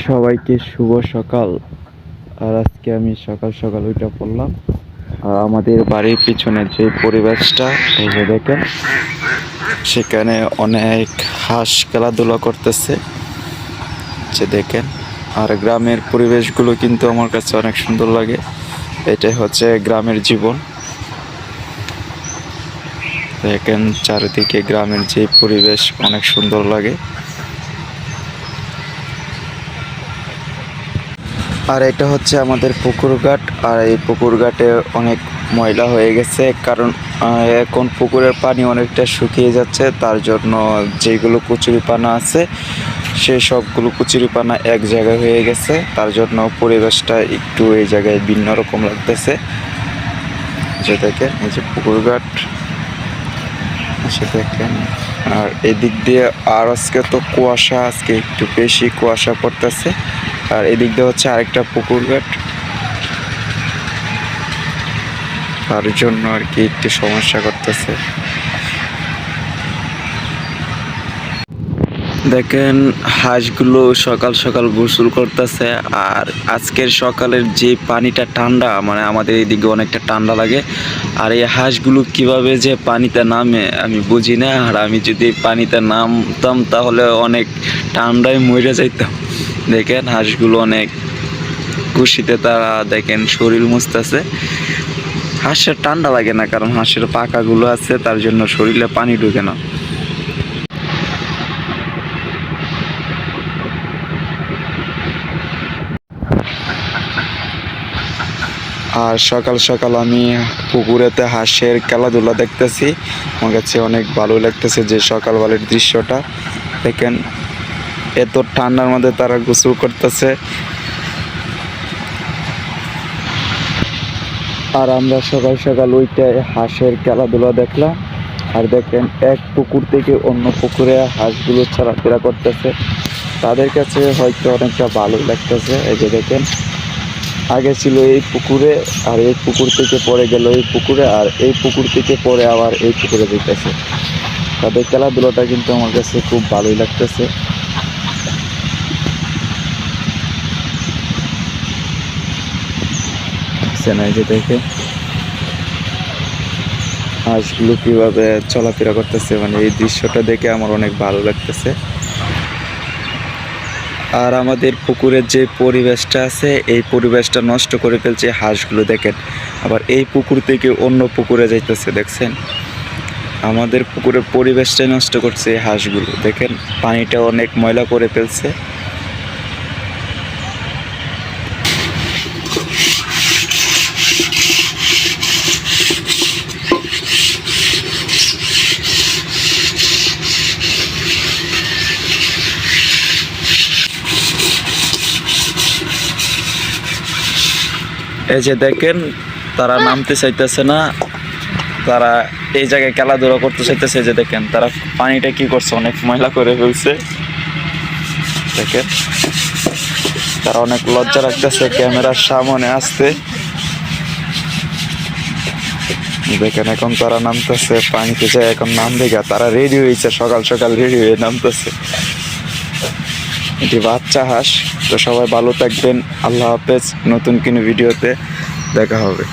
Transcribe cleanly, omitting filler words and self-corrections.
সবাইকে শুভ সকাল। আর আজকে আমি সকাল সকাল উঠে পড়লাম। আর আমাদের বাড়ির পিছনের যে পরিবেশটা এই যে দেখেন, সেখানে অনেক হাঁস খেলাধুলা করতেছে, যে দেখেন। আর গ্রামের পরিবেশগুলো কিন্তু আমার কাছে অনেক সুন্দর লাগে। এটাই হচ্ছে গ্রামের জীবন। দেখেন চারিদিকে গ্রামের যে পরিবেশ অনেক সুন্দর লাগে। আর এটা হচ্ছে আমাদের পুকুর ঘাট। আর এই পুকুর ঘাটে অনেক ময়লা হয়ে গেছে, কারণ এখন পুকুরের পানি অনেকটা শুকিয়ে যাচ্ছে। তার জন্য যেগুলো কচুরিপানা আছে সেই সবগুলো কচুরিপানা এক জায়গায় হয়ে গেছে। তার জন্য পরিবেশটা একটু এই জায়গায় ভিন্ন রকম লাগতেছে। যে দেখেন এই যে পুকুর ঘাট, সে দেখেন। আর এদিক দিয়ে আর আজকে তো কুয়াশা, আজকে একটু বেশি কুয়াশা পড়তেছে। আর এদিক দিয়ে হচ্ছে আরেকটা পুকুর ঘাট, তার জন্য আর কি একটু সমস্যা করতেছে। দেখেন হাঁসগুলো সকাল সকাল গোসল করতেছে। আর আজকের সকালের যে পানিটা ঠান্ডা, মানে আমাদের এইদিকে অনেকটা ঠান্ডা লাগে। আর এই হাঁসগুলো কিভাবে যে পানিতে নামে আমি বুঝি না। আর আমি যদি পানিতে নামতাম তাহলে অনেক ঠান্ডায় মরে যাইতাম। দেখেন হাঁসগুলো অনেক খুশিতে তারা দেখেন শরীর মুছতেছে। হাঁসের ঠান্ডা লাগে না, কারণ হাঁসের পাখাগুলো আছে, তার জন্য শরীরে পানি ঢুকে না। আর সকাল সকাল আমি পুকুরেতে হাঁসের খেলাধুলা দেখতেছি। আমার কাছে অনেক ভালো লাগতেছে যে সকালবেলার দৃশ্যটা দেখেন। এত ঠান্ডার মধ্যে তারা গোসল করতেছে। আর আমরা সকাল সকাল ওইটাই হাঁসের খেলাধুলা দেখলাম। আর দেখেন এক পুকুর থেকে অন্য পুকুরে হাঁসগুলো চলাফেরা করতেছে। তাদের কাছে হয়তো অনেকটা ভালো লাগতেছে। এই যে দেখেন, আগে ছিল এই পুকুরে, আর এই পুকুর থেকে পরে গেল এই পুকুরে, আর এই পুকুর থেকে পরে আবার এই পুকুরে যেতেছে। তাদের খেলাধুলাটা কিন্তু আমার কাছে খুব ভালোই লাগতেছে। এই যে দেখে হাঁসগুলো কিভাবে চলাফেরা করতেছে, মানে এই দৃশ্যটা দেখে আমার অনেক ভালো লাগতেছে। আর আমাদের পুকুরের যে পরিবেশটা আছে এই পরিবেশটা নষ্ট করে ফেলছে হাঁসগুলো। দেখেন আবার এই পুকুর থেকে অন্য পুকুরে যাইতেছে, দেখছেন। আমাদের পুকুরের পরিবেশটাই নষ্ট করছে এই হাঁসগুলো। দেখেন পানিটা অনেক ময়লা করে ফেলছে। এই যে দেখেন তারা নামতে চাইতেছে না, তারা এই জায়গায় খেলাধুলা করতে চাইতেছে। যে দেখেন তারা পানিটা কি করছে, অনেক ময়লা করে ফেলছে। দেখেন তারা অনেক লজ্জা রাখতেছে ক্যামেরার সামনে আসতে। দেখেন এখন তারা নামতেছে পানিতে যায়, এখন নামবে গা। তারা রেডি হয়েছে, সকাল সকাল রেডি হয়ে নামতেছে। এটি বাচ্চা হাঁস। তো সবাই ভালো থাকবেন, আল্লাহ হাফেজ। নতুন কোনো ভিডিওতে দেখা হবে।